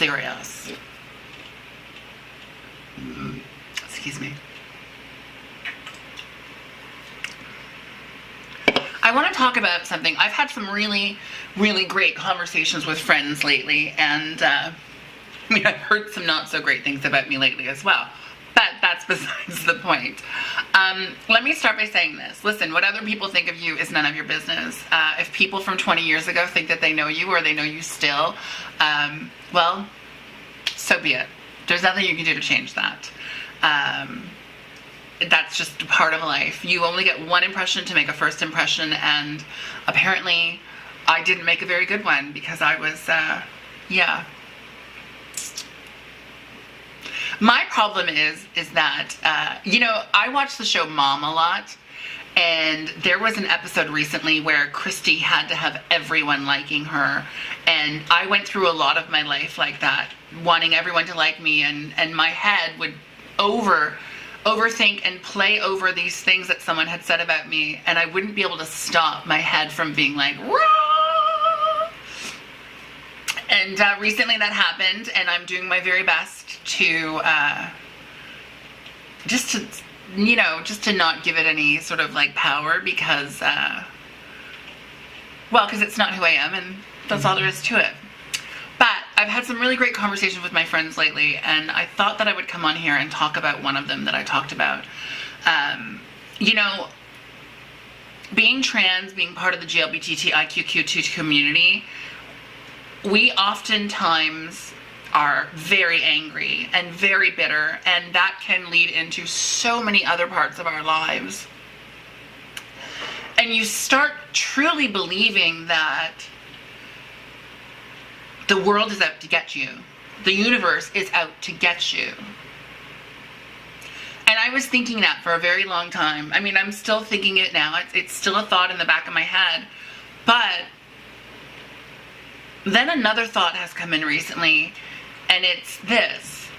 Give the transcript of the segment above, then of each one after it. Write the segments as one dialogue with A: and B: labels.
A: serious. Excuse me. I want to talk about something. I've had some really, really great conversations with friends lately, and I mean, I've heard some not so great things about me lately as well, but that's besides the point. Let me start by saying this. Listen, what other people think of you is none of your business. If people from 20 years ago think that they know you or they know you still, well, so be it. There's nothing you can do to change that. That's just a part of life. You only get one impression to make a first impression, and apparently I didn't make a very good one because I was, yeah. My problem is that, you know, I watch the show Mom a lot, and there was an episode recently where Christy had to have everyone liking her, and I went through a lot of my life like that, wanting everyone to like me, and my head would overthink and play over these things that someone had said about me, and I wouldn't be able to stop my head from being like, rah! And recently that happened, and I'm doing my very best to just to not give it any sort of like power, because well, because it's not who I am, and that's all there is to it. But I've had some really great conversations with my friends lately, and I thought that I would come on here and talk about one of them that I talked about. You know, being trans, being part of the LGBTIQ2 community, we oftentimes are very angry and very bitter, and that can lead into so many other parts of our lives. And you start truly believing that the world is out to get you. The universe is out to get you. And I was thinking that for a very long time. I mean, I'm still thinking it now. It's still a thought in the back of my head. But then another thought has come in recently, and it's this.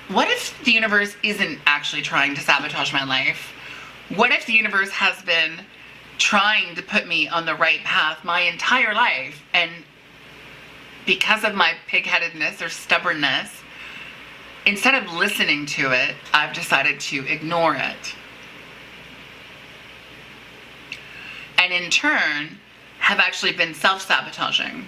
A: What if the universe isn't actually trying to sabotage my life? What if the universe has been trying to put me on the right path my entire life, and because of my pigheadedness or stubbornness, instead of listening to it, I've decided to ignore it. And in turn, have actually been self-sabotaging.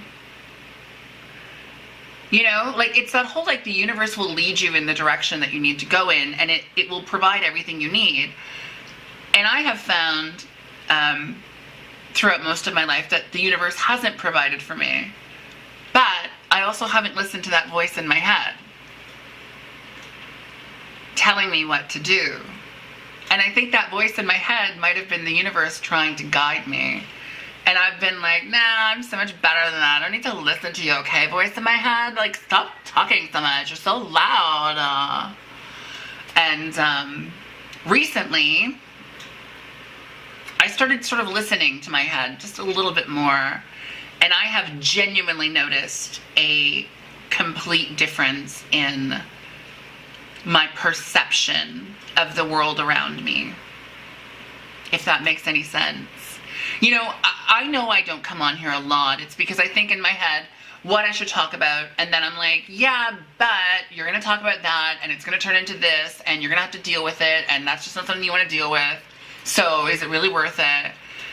A: You know, like, it's that whole, like, the universe will lead you in the direction that you need to go in, and it will provide everything you need. And I have found throughout most of my life that the universe hasn't provided for me. But I also haven't listened to that voice in my head telling me what to do. And I think that voice in my head might have been the universe trying to guide me. And I've been like, nah, I'm so much better than that. I don't need to listen to you, okay, voice in my head? Like, stop talking so much. You're so loud. And recently, I started sort of listening to my head just a little bit more. And I have genuinely noticed a complete difference in my perception of the world around me, if that makes any sense. You know I don't come on here a lot. It's because I think in my head what I should talk about, and then I'm like, yeah, but you're going to talk about that, and it's going to turn into this, and you're going to have to deal with it, and that's just not something you want to deal with. So is it really worth it?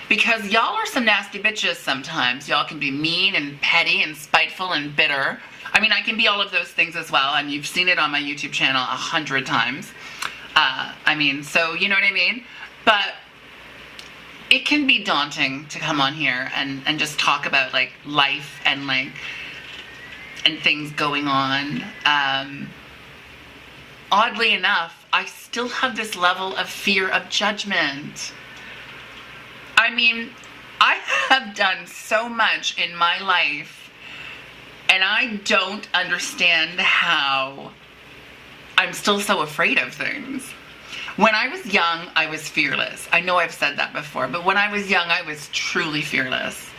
A: Because y'all are some nasty bitches sometimes. Y'all can be mean and petty and spiteful and bitter. I mean, I can be all of those things as well, and you've seen it on my YouTube channel 100 times. I mean, so you know what I mean? But it can be daunting to come on here and just talk about, like, life and, like, and things going on. Oddly enough, I still have this level of fear of judgment. I mean, I have done so much in my life, and I don't understand how I'm still so afraid of things. When I was young, I was fearless. I know I've said that before, but when I was young, I was truly fearless.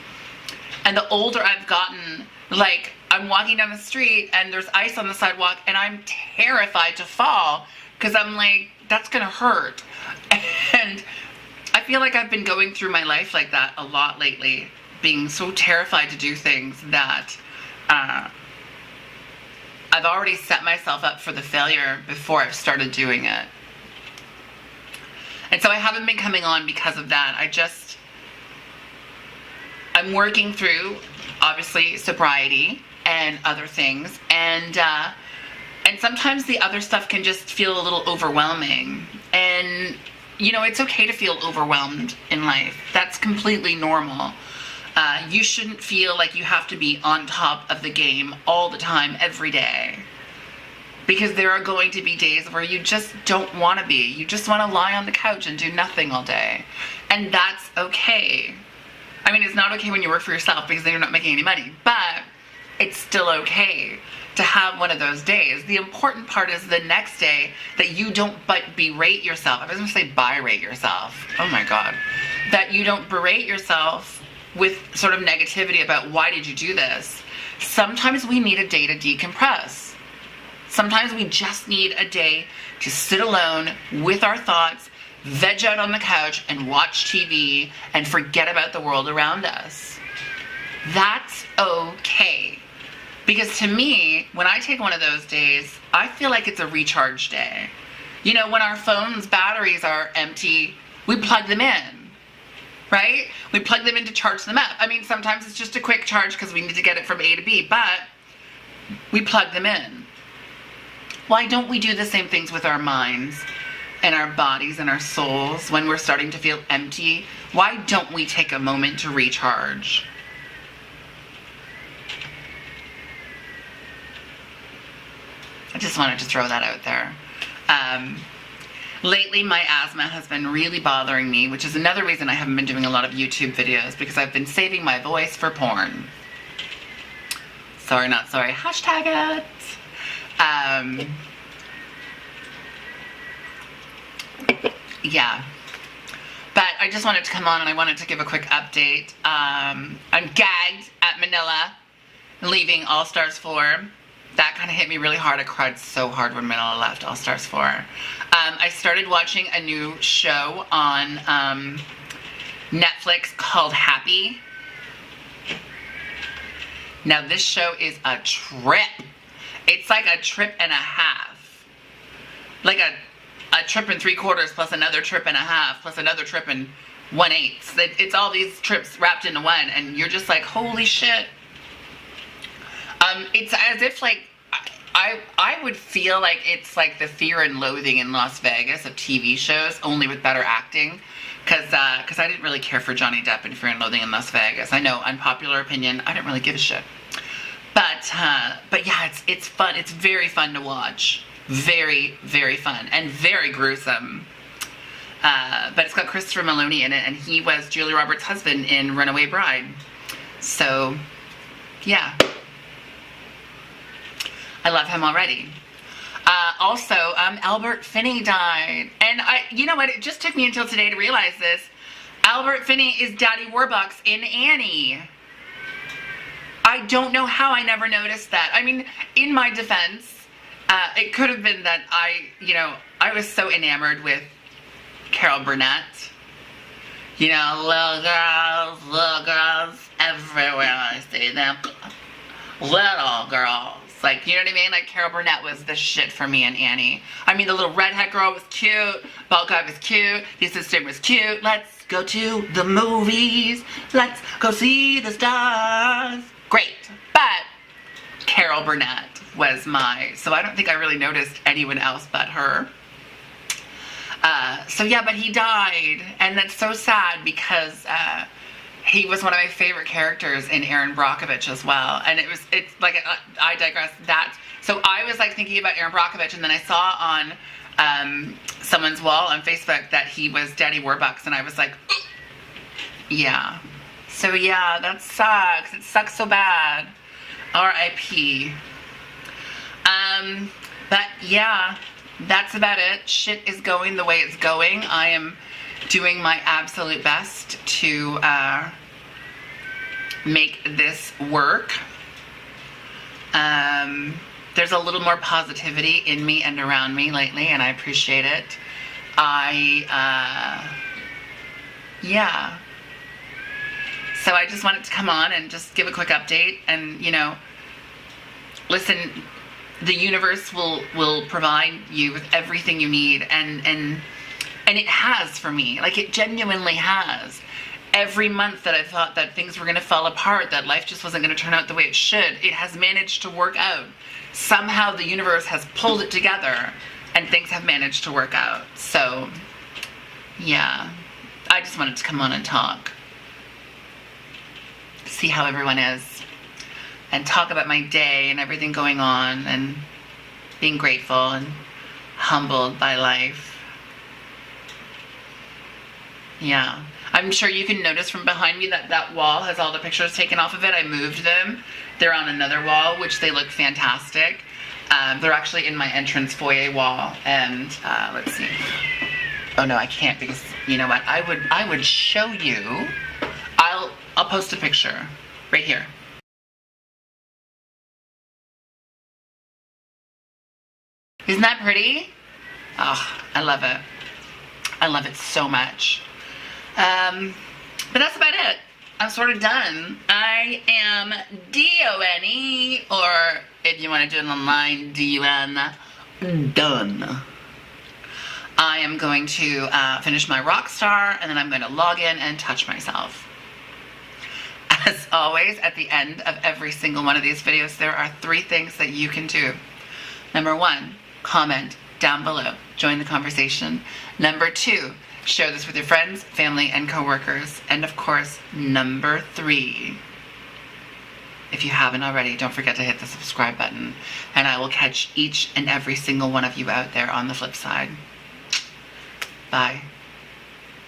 A: And the older I've gotten, like, I'm walking down the street and there's ice on the sidewalk and I'm terrified to fall because I'm like, that's gonna hurt. And I feel like I've been going through my life like that a lot lately, being so terrified to do things that I've already set myself up for the failure before I've started doing it. And so I haven't been coming on because of that. I'm working through, obviously, sobriety and other things. And sometimes the other stuff can just feel a little overwhelming. And, you know, it's okay to feel overwhelmed in life. That's completely normal. You shouldn't feel like you have to be on top of the game all the time, every day. Because there are going to be days where you just don't want to be. You just want to lie on the couch and do nothing all day. And that's okay. I mean, it's not okay when you work for yourself because then you're not making any money. But it's still okay to have one of those days. The important part is the next day that you don't berate yourself. I was going to say birate yourself. Oh my God. That you don't berate yourself with sort of negativity about why did you do this. Sometimes we need a day to decompress. Sometimes we just need a day to sit alone with our thoughts, veg out on the couch and watch TV and forget about the world around us. That's okay. Because to me, when I take one of those days, I feel like it's a recharge day. You know, when our phone's batteries are empty, we plug them in, right? We plug them in to charge them up. I mean, sometimes it's just a quick charge because we need to get it from A to B, but we plug them in. Why don't we do the same things with our minds and our bodies and our souls when we're starting to feel empty? Why don't we take a moment to recharge? I just wanted to throw that out there. Lately, my asthma has been really bothering me, which is another reason I haven't been doing a lot of YouTube videos, because I've been saving my voice for porn. Sorry, not sorry. Hashtag it. Yeah, but I just wanted to come on and I wanted to give a quick update. I'm gagged at Manila, leaving All Stars 4. That kind of hit me really hard. I cried so hard when Manila left All Stars 4. I started watching a new show on Netflix called Happy. Now this show is a trip. It's like a trip and a half. Like a trip and 3/4 plus another trip and a half plus another trip and 1/8. It's all these trips wrapped into one, and you're just like, holy shit. It's as if like, I would feel like it's like the Fear and Loathing in Las Vegas of TV shows, only with better acting. Because I didn't really care for Johnny Depp in Fear and Loathing in Las Vegas. I know, unpopular opinion, I didn't really give a shit. But yeah, it's fun. It's very fun to watch. Very, very fun. And very gruesome. But it's got Christopher Maloney in it, and he was Julia Roberts' husband in Runaway Bride. So, yeah. I love him already. Also, Albert Finney died. And you know what, it just took me until today to realize this. Albert Finney is Daddy Warbucks in Annie. I don't know how I never noticed that. I mean, in my defense, it could have been that I was so enamored with Carol Burnett. You know, little girls, everywhere I see them. Little girls. Like, you know what I mean? Like, Carol Burnett was the shit for me and Annie. I mean, the little redhead girl was cute. Bald guy was cute. His sister was cute. Let's go to the movies. Let's go see the stars. Great. But Carol Burnett was so I don't think I really noticed anyone else but her. So yeah, but he died. And that's so sad because he was one of my favorite characters in Erin Brockovich as well. And it's like, I digress. So I was like thinking about Erin Brockovich, and then I saw on someone's wall on Facebook that he was Daddy Warbucks, and I was like, yeah. So yeah, that sucks. It sucks so bad. R.I.P. But yeah, that's about it. Shit is going the way it's going. I am doing my absolute best to make this work. There's a little more positivity in me and around me lately, and I appreciate it. Yeah. So I just wanted to come on and just give a quick update and, listen, the universe will provide you with everything you need, and it has for me. Like, it genuinely has. Every month that I thought that things were going to fall apart, that life just wasn't going to turn out the way it should, it has managed to work out. Somehow the universe has pulled it together and things have managed to work out. So, yeah, I just wanted to come on and talk. See how everyone is. And talk about my day and everything going on and being grateful and humbled by life. Yeah. I'm sure you can notice from behind me that that wall has all the pictures taken off of it. I moved them. They're on another wall, which they look fantastic. They're actually in my entrance foyer wall. And let's see. Oh no, I can't, because you know what? I would show you. I'll post a picture right here. Isn't that pretty? Oh, I love it. I love it so much. But that's about it. I'm sort of done. I am D-O-N-E, or if you want to do it online, D-U-N, done. I am going to finish my Rockstar, and then I'm going to log in and touch myself. As always, at the end of every single one of these videos, there are 3 things that you can do. Number 1, comment down below. Join the conversation. Number 2, share this with your friends, family, and coworkers. And of course, number 3, if you haven't already, don't forget to hit the subscribe button. And I will catch each and every single one of you out there on the flip side. Bye.